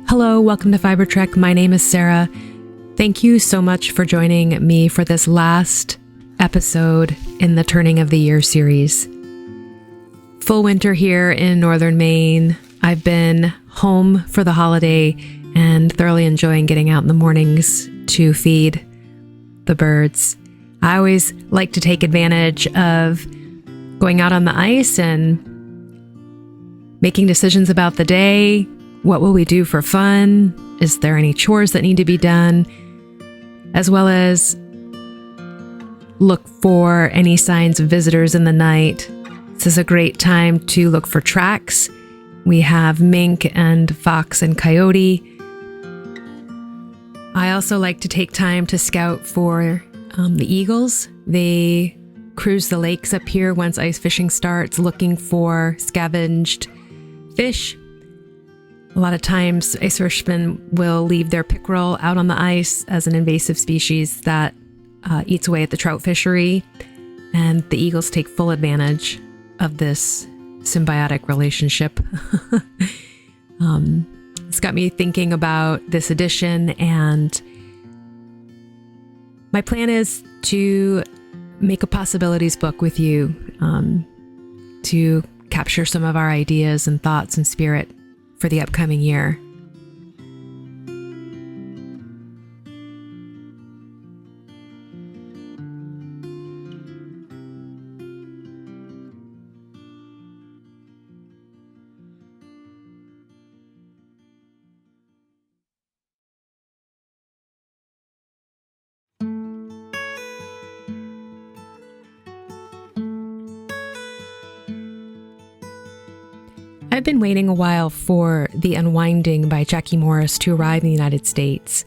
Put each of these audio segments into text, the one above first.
Hello, welcome to Fiber Trek. My name is Sarah. Thank you so much for joining me for this last episode in the Turning of the Year series. Full winter here in northern Maine. I've been home for the holiday and thoroughly enjoying getting out in the mornings to feed the birds. I always like to take advantage of going out on the ice and making decisions about the day. What will we do for fun? Is there any chores that need to be done? As well as look for any signs of visitors in the night. This is a great time to look for tracks. We have mink and fox and coyote. I also like to take time to scout for the eagles. They cruise the lakes up here once ice fishing starts, looking for scavenged fish. A lot of times, ice fishermen will leave their pickerel out on the ice as an invasive species that eats away at the trout fishery, and the eagles take full advantage of this symbiotic relationship. It's got me thinking about this edition, and my plan is to make a possibilities book with you to capture some of our ideas and thoughts and spirit for the upcoming year. I've been waiting a while for The Unwinding by Jackie Morris to arrive in the United States.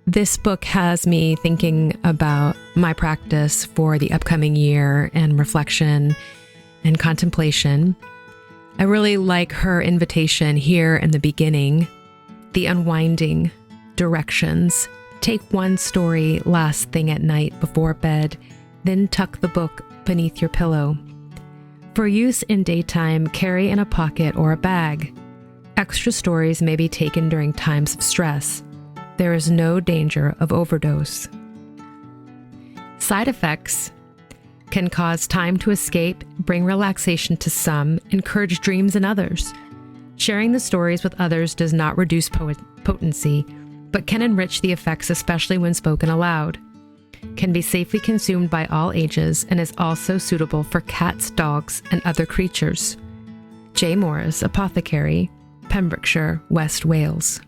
This book has me thinking about my practice for the upcoming year and reflection and contemplation. I really like her invitation here in the beginning, The Unwinding directions. Take one story last thing at night before bed, then tuck the book beneath your pillow. For use in daytime, carry in a pocket or a bag. Extra stories may be taken during times of stress. There is no danger of overdose. Side effects can cause time to escape, bring relaxation to some, encourage dreams in others. Sharing the stories with others does not reduce potency, but can enrich the effects, especially when spoken aloud. Can be safely consumed by all ages and is also suitable for cats, dogs, and other creatures. J. Morris, Apothecary, Pembrokeshire, West Wales.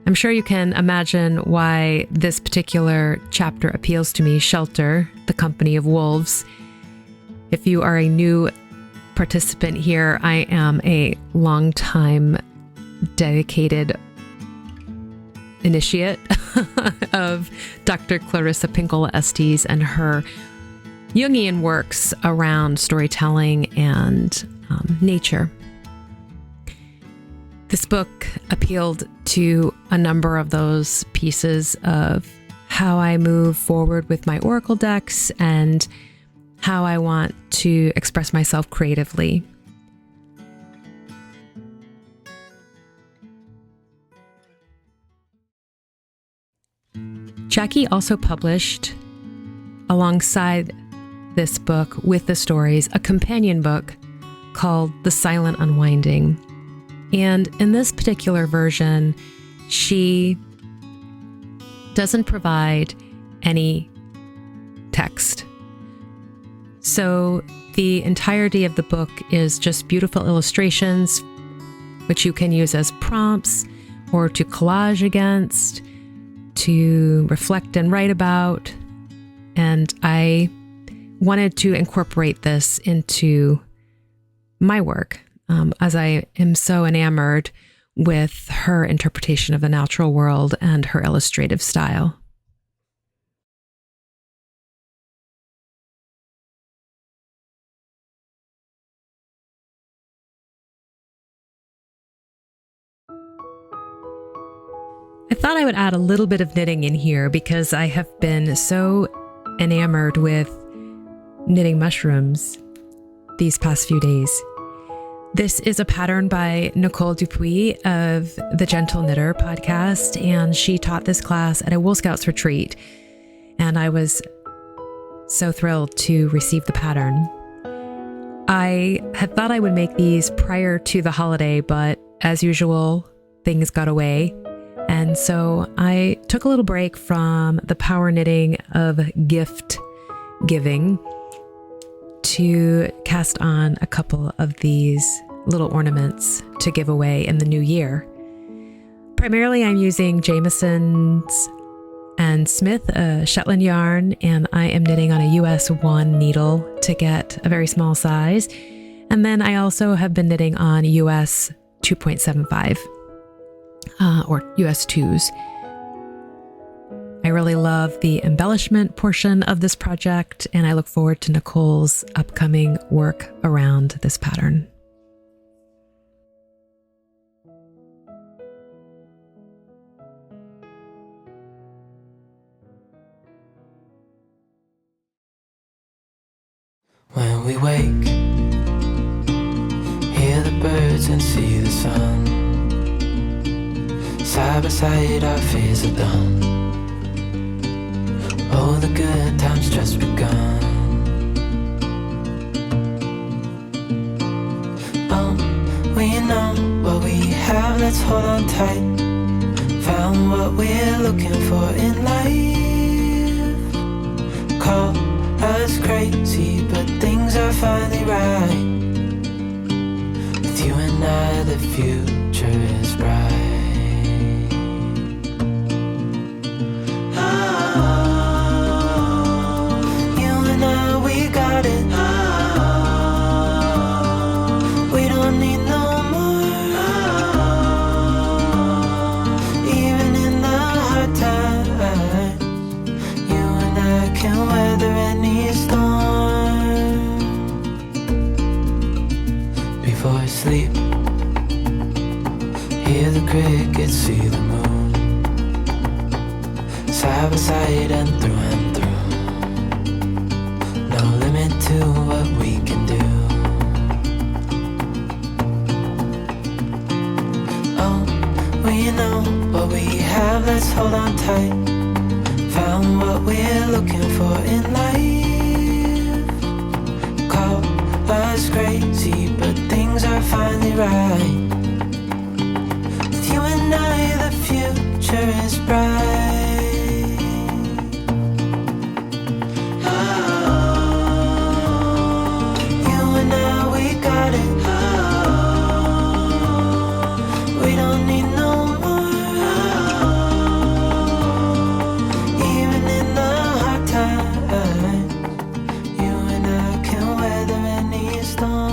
I'm sure you can imagine why this particular chapter appeals to me. Shelter, the Company of Wolves. If you are a new participant here, I am a longtime dedicated initiate of Dr. Clarissa Pinkola Estes and her Jungian works around storytelling and nature. This book appealed to a number of those pieces of how I move forward with my oracle decks and how I want to express myself creatively. Jackie also published, alongside this book with the stories, a companion book called The Silent Unwinding. And in this particular version, she doesn't provide any text. So the entirety of the book is just beautiful illustrations, which you can use as prompts or to collage against, to reflect and write about. And I wanted to incorporate this into my work, as I am so enamored with her interpretation of the natural world and her illustrative style. I thought I would add a little bit of knitting in here because I have been so enamored with knitting mushrooms these past few days. This is a pattern by Nicole Dupuis of the Gentle Knitter podcast, and she taught this class at a Wool Scouts retreat. And I was so thrilled to receive the pattern. I had thought I would make these prior to the holiday, but as usual, things got away. And so I took a little break from the power knitting of gift giving to cast on a couple of these little ornaments to give away in the new year. Primarily, I'm using Jameson's and Smith Shetland yarn, and I am knitting on a US 1 needle to get a very small size. And then I also have been knitting on US 2.75 or US 2s. I really love the embellishment portion of this project, and I look forward to Nicole's upcoming work around this pattern. When we wake, hear the birds and see the sun. Side by side our fears are done. Oh, the good times just begun. Oh, we know what we have, let's hold on tight. Found what we're looking for in life. Call us crazy, but things are finally right. With you and I, the future is bright. Oh, you and I, we got it. Oh, we don't need no more. Oh, even in the hard times, you and I can weather any storm. Before I sleep, hear the crickets, see the moon. Side by side and through. No limit to what we can do. Oh, we know what we have, let's hold on tight. Found what we're looking for in life. Call us crazy, but things are finally right. With you and I, the future is bright. Oh, you and I, we got it. Oh, we don't need no more. Oh, even in the hard times, you and I can weather any storm.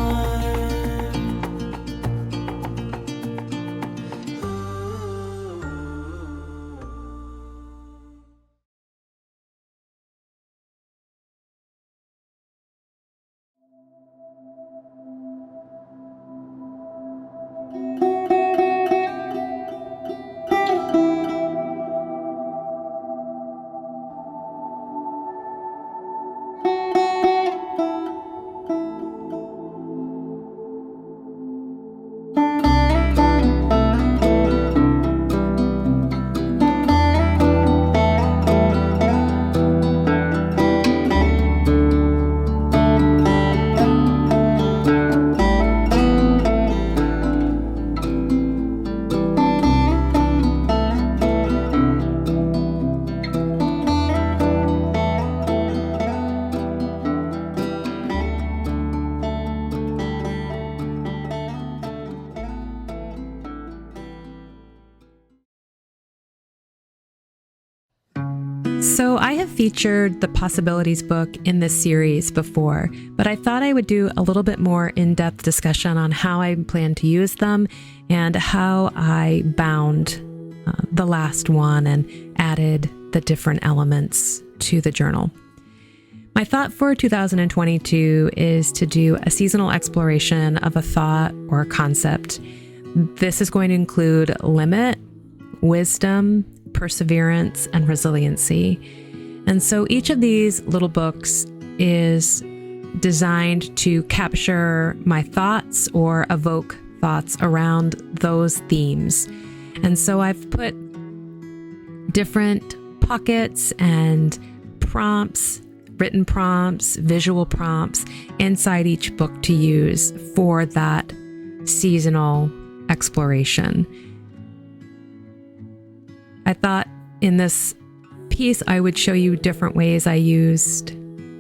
So I have featured the Possibilities book in this series before, but I thought I would do a little bit more in-depth discussion on how I plan to use them and how I bound the last one and added the different elements to the journal. My thought for 2022 is to do a seasonal exploration of a thought or a concept. This is going to include limit, wisdom, perseverance, and resiliency. And so each of these little books is designed to capture my thoughts or evoke thoughts around those themes. And so I've put different pockets and prompts, written prompts, visual prompts inside each book to use for that seasonal exploration. I thought in this piece I would show you different ways I used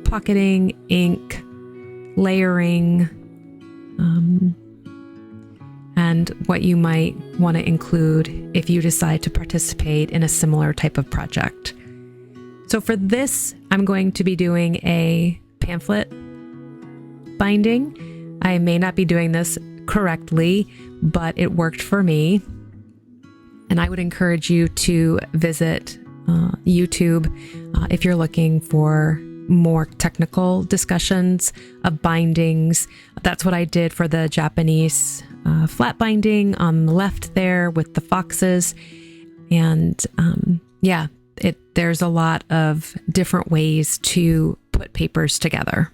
pocketing, ink, layering, and what you might want to include if you decide to participate in a similar type of project. So for this, I'm going to be doing a pamphlet binding. I may not be doing this correctly, but it worked for me. And I would encourage you to visit YouTube if you're looking for more technical discussions of bindings. That's what I did for the Japanese flat binding on the left there with the foxes. And there's a lot of different ways to put papers together.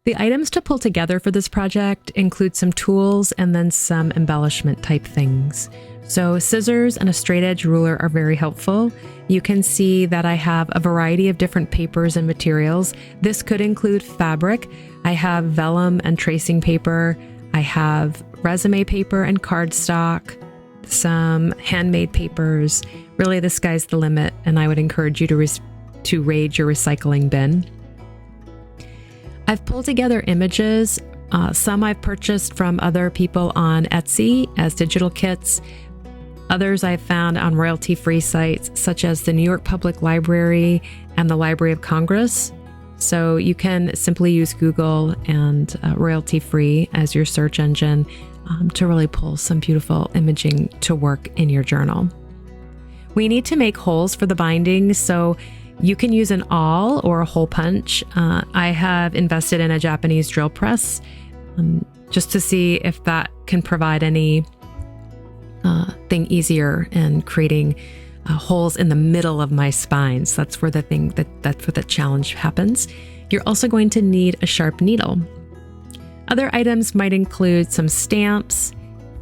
The items to pull together for this project include some tools and then some embellishment type things. So scissors and a straight edge ruler are very helpful. You can see that I have a variety of different papers and materials. This could include fabric. I have vellum and tracing paper. I have resume paper and cardstock, some handmade papers. Really, the sky's the limit, and I would encourage you to raid your recycling bin. I've pulled together images. Some I've purchased from other people on Etsy as digital kits. Others I've found on royalty-free sites such as the New York Public Library and the Library of Congress. So you can simply use Google and royalty-free as your search engine to really pull some beautiful imaging to work in your journal. We need to make holes for the binding, so you can use an awl or a hole punch. I have invested in a Japanese drill press just to see if that can provide any thing easier in creating holes in the middle of my spines. That's where that's where the challenge happens. You're also going to need a sharp needle. Other items might include some stamps,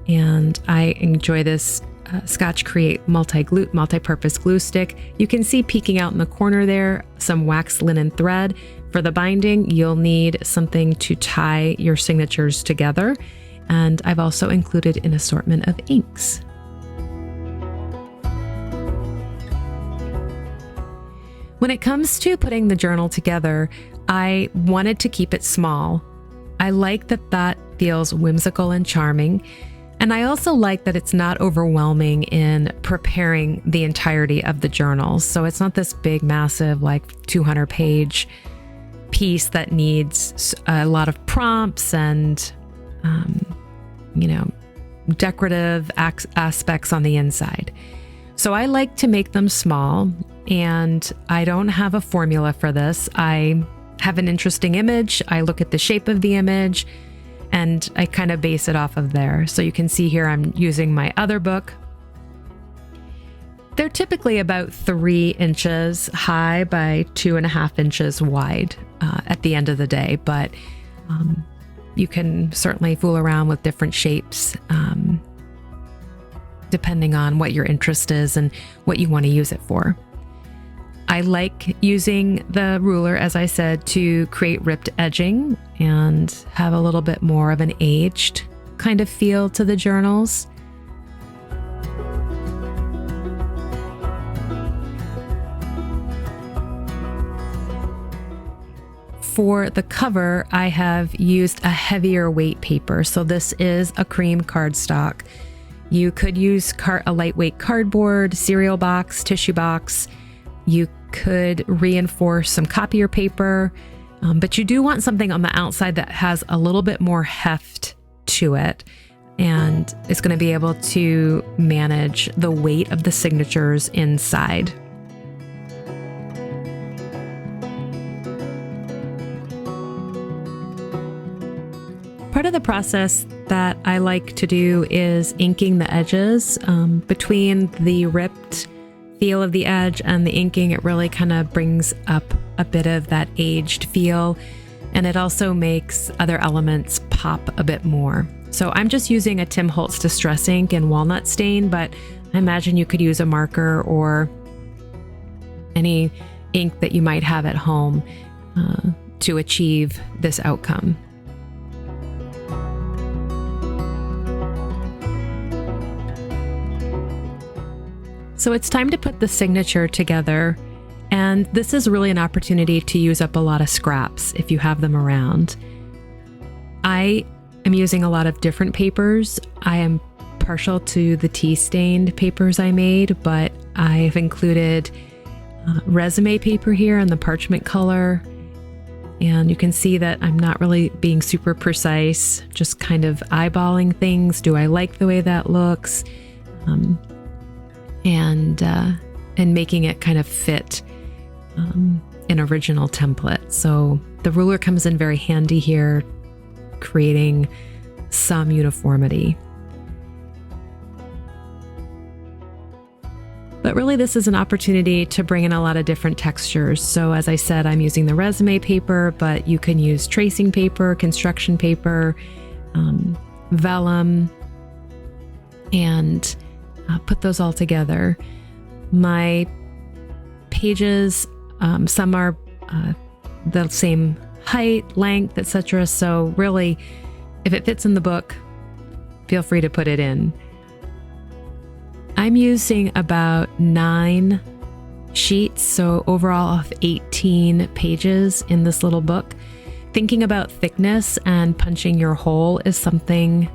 and I enjoy this Scotch Create multi-purpose glue stick. You can see peeking out in the corner there some waxed linen thread. For the binding, you'll need something to tie your signatures together. And I've also included an assortment of inks. When it comes to putting the journal together, I wanted to keep it small. I like that feels whimsical and charming. And I also like that it's not overwhelming in preparing the entirety of the journal. So it's not this big, massive, 200-page piece that needs a lot of prompts and decorative aspects on the inside. So I like to make them small, and I don't have a formula for this. I have an interesting image. I look at the shape of the image, and I kind of base it off of there. So you can see here I'm using my other book. They're typically about 3 inches high by 2.5 inches wide at the end of the day, but you can certainly fool around with different shapes depending on what your interest is and what you want to use it for. I like using the ruler, as I said, to create ripped edging and have a little bit more of an aged kind of feel to the journals. For the cover, I have used a heavier weight paper. So this is a cream cardstock. You could use a lightweight cardboard, cereal box, tissue box. You could reinforce some copier paper, but you do want something on the outside that has a little bit more heft to it, and it's going to be able to manage the weight of the signatures inside. Part of the process that I like to do is inking the edges between the ripped feel of the edge and the inking, it really kind of brings up a bit of that aged feel. And it also makes other elements pop a bit more. So I'm just using a Tim Holtz Distress ink in walnut stain, but I imagine you could use a marker or any ink that you might have at home to achieve this outcome. So it's time to put the signature together, and this is really an opportunity to use up a lot of scraps if you have them around. I am using a lot of different papers. I am partial to the tea-stained papers I made, but I've included resume paper here in the parchment color, and you can see that I'm not really being super precise, just kind of eyeballing things. Do I like the way that looks? And making it kind of fit an original template. So the ruler comes in very handy here, creating some uniformity. But really, this is an opportunity to bring in a lot of different textures. So as I said, I'm using the resume paper, but you can use tracing paper, construction paper, vellum, and put those all together. My pages, some are the same height, length, etc. So really, if it fits in the book, feel free to put it in. I'm using about 9 sheets, so overall of 18 pages in this little book. Thinking about thickness and punching your hole is something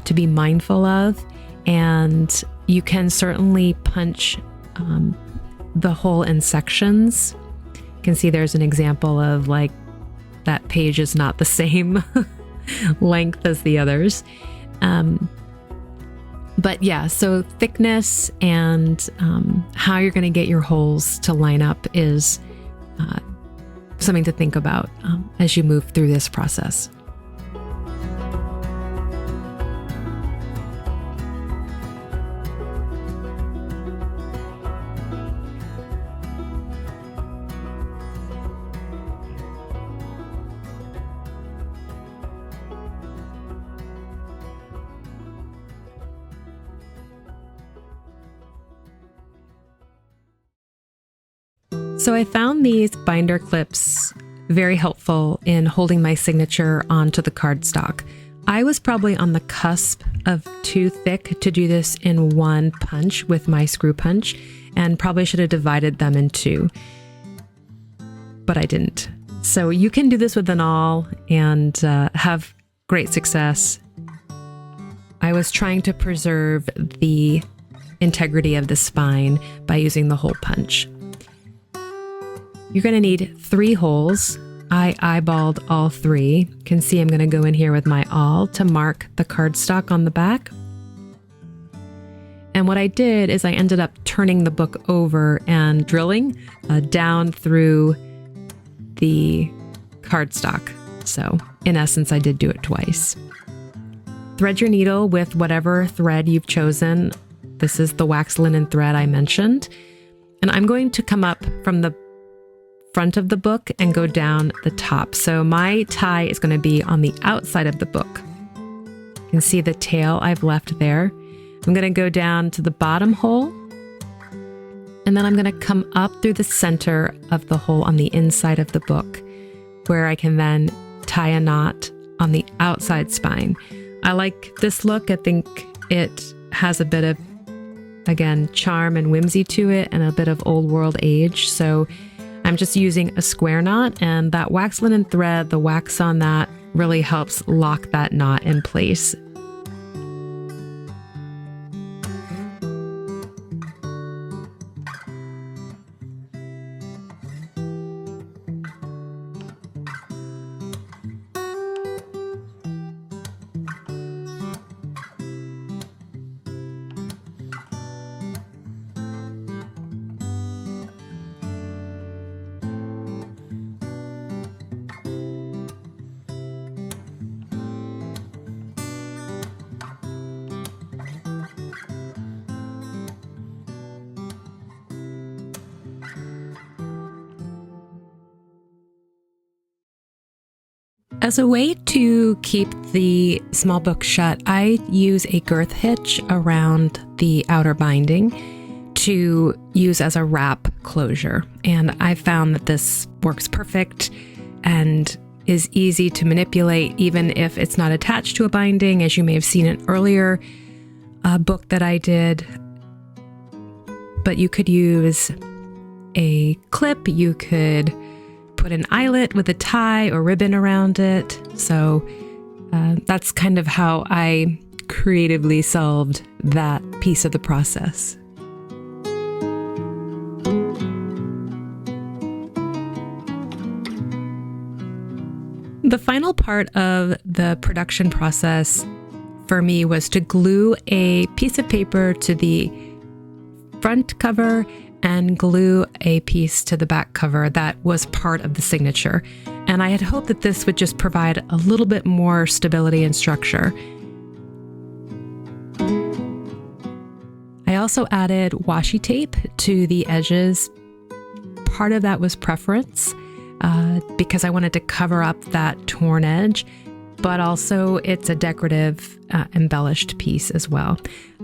to be mindful of, and you can certainly punch the hole in sections. You can see there's an example of like that page is not the same length as the others. But yeah, so thickness and how you're going to get your holes to line up is something to think about as you move through this process. So I found these binder clips very helpful in holding my signature onto the cardstock. I was probably on the cusp of too thick to do this in one punch with my screw punch, and probably should have divided them in 2, but I didn't. So you can do this with an awl and have great success. I was trying to preserve the integrity of the spine by using the hole punch. You're going to need 3 holes. I eyeballed all 3. You can see I'm going to go in here with my awl to mark the cardstock on the back. And what I did is I ended up turning the book over and drilling down through the cardstock. So in essence, I did do it twice. Thread your needle with whatever thread you've chosen. This is the wax linen thread I mentioned. And I'm going to come up from the front of the book and go down the top. So my tie is going to be on the outside of the book. You can see the tail I've left there. I'm going to go down to the bottom hole, and then I'm going to come up through the center of the hole on the inside of the book, where I can then tie a knot on the outside spine. I like this look. I think it has a bit of, again, charm and whimsy to it and a bit of old world age. So I'm just using a square knot, and that wax linen thread, the wax on that really helps lock that knot in place. As a way to keep the small book shut, I use a girth hitch around the outer binding to use as a wrap closure. And I found that this works perfect and is easy to manipulate, even if it's not attached to a binding, as you may have seen in an earlier book that I did. But you could use a clip, you could put an eyelet with a tie or ribbon around it. So that's kind of how I creatively solved that piece of the process. The final part of the production process for me was to glue a piece of paper to the front cover and glue a piece to the back cover that was part of the signature. And I had hoped that this would just provide a little bit more stability and structure. I also added washi tape to the edges. Part of that was preference, because I wanted to cover up that torn edge, but also it's a decorative embellished piece as well.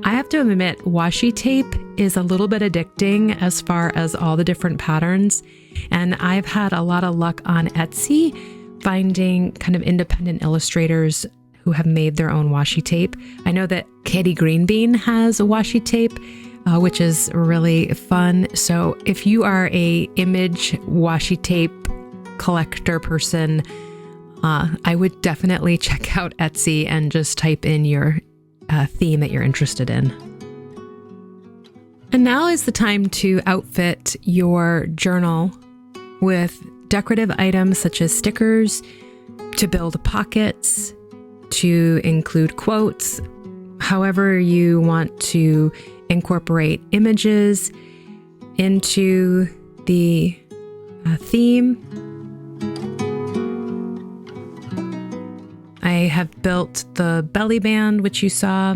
I have to admit, washi tape is a little bit addicting as far as all the different patterns, and I've had a lot of luck on Etsy finding kind of independent illustrators who have made their own washi tape. I know that Katie Greenbean has a washi tape, which is really fun. So if you are a image washi tape collector person, I would definitely check out Etsy and just type in your theme that you're interested in. And now is the time to outfit your journal with decorative items such as stickers, to build pockets, to include quotes, however you want to incorporate images into the theme. I have built the belly band, which you saw,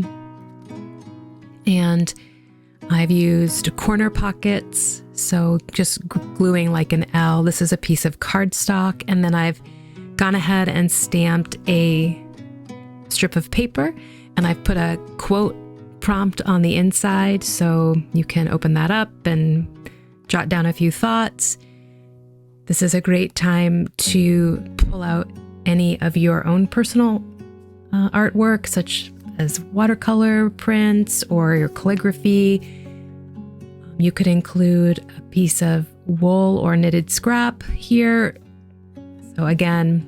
and I've used corner pockets, so just gluing like an L. This is a piece of cardstock, and then I've gone ahead and stamped a strip of paper, and I've put a quote prompt on the inside, so you can open that up and jot down a few thoughts. This is a great time to pull out any of your own personal artwork, such as watercolor prints or your calligraphy. You could include a piece of wool or knitted scrap here. So again,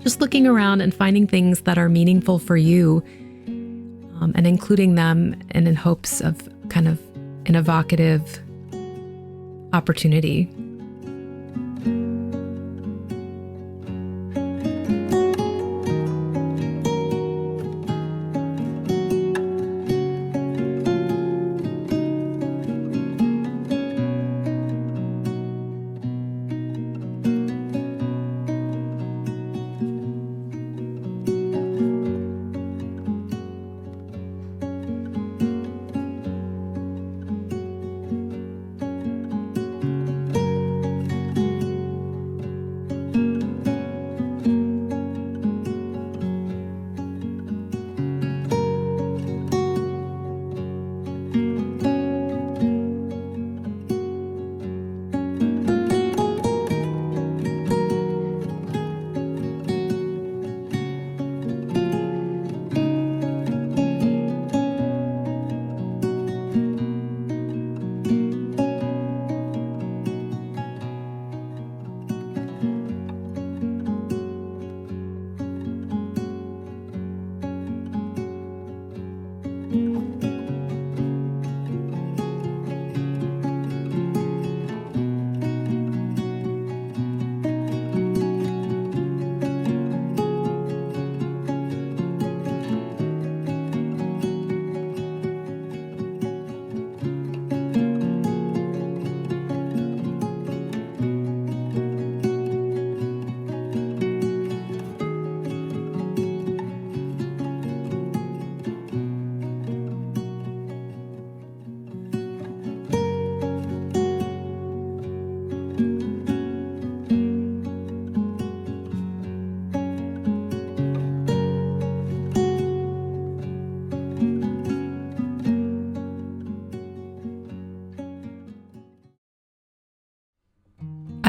just looking around and finding things that are meaningful for you, and including them, and in hopes of kind of an evocative opportunity.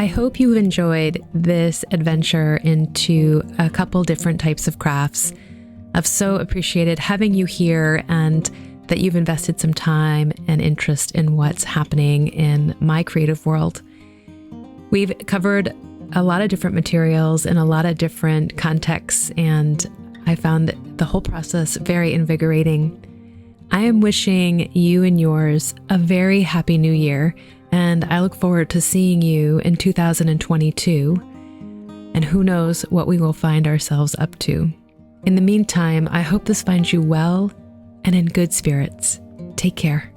I hope you enjoyed this adventure into a couple different types of crafts. I've so appreciated having you here and that you've invested some time and interest in what's happening in my creative world. We've covered a lot of different materials in a lot of different contexts, and I found the whole process very invigorating. I am wishing you and yours a very happy new year, and I look forward to seeing you in 2022, and who knows what we will find ourselves up to. In the meantime, I hope this finds you well and in good spirits. Take care.